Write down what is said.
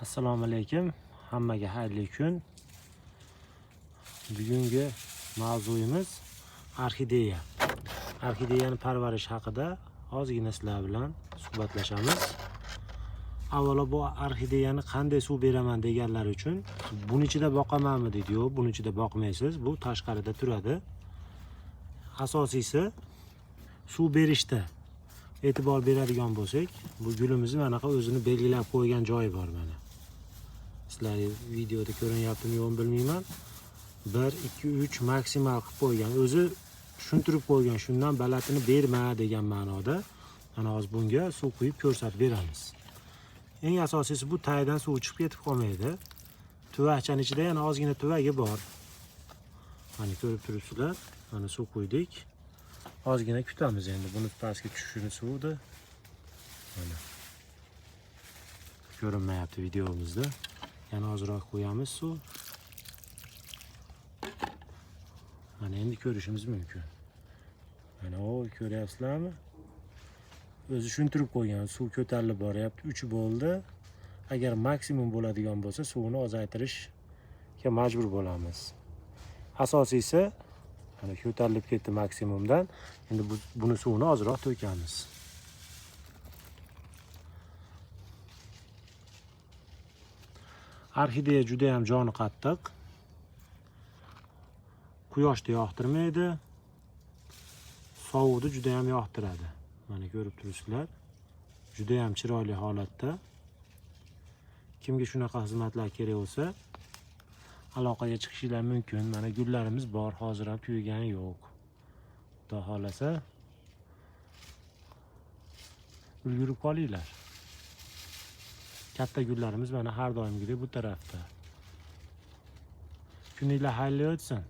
Assalomu alaykum. Hammaga xayrli kun. Bugungi mavzuyimiz orxideya. Orxideyani parvarish haqida ozgina sizlar bilan suhbatlashamiz. Avvalo bu orxideyani qanday suv beraman deganlar uchun buni ichida boqamanmi deydi. Yo'q, buni ichida boqmaysiz. Bu tashqarida turadi. Asosiysi suv berishda e'tibor beradigan bo'lsak, bu gulimizni mana o'zini belgilab qo'ygan joyi bor mana. Sizlar videoda ko'rinyaptimi yo'qmi bilmayman. 1 2 3 maksimal qilib qo'ygan. O'zi tushuntirib qo'ygan, shundan balatini berma degan ma'noda. Mana hozir bunga suv quyib ko'rsatib beramiz. Eng asosiysi bu taydan suv chiqib ketib qolmaydi. Tuvakchaning ichida yana ozgina tuvagi bor. Mana ko'rib turibsizlar. Mana suv quydik. Ozgina kutamiz endi buni pastga tushishini suvdi. Mana. Ko'rinmayapti videomizda. Yana ozroq qo'yamiz suv. Mana endi ko'rishimiz mumkin. Mana o ko'ryapsizlarmi? O'zi tushuntirib qo'ygan, suv ko'tarilib boryapti, 3 bo'ldi. Agar maksimum bo'ladigan bo'lsa, suvni ozaytirishga majbur bo'lamiz. Asosiysi mana ko'tarilib ketdi maksimumdan. Endi buni suvni ozroq to'kamiz. Orxideya juda ham joni qattiq. Quyoshni yoqtirmaydi. Sovuqni juda ham yoqtiradi. Mana ko'rib turibsizlar. Juda ham chiroyli holatda. Kimga shunaqa xizmatlar kerak bo'lsa, aloqaga chiqishinglar mumkin. Mana gullarimiz bor, hozir ham tuygani yo'q. Xudo xolasa ulgurib qolinglar. Katta gullarimiz mana har doimgidek bu tarafda. Kuninglar xayrli o'tsin.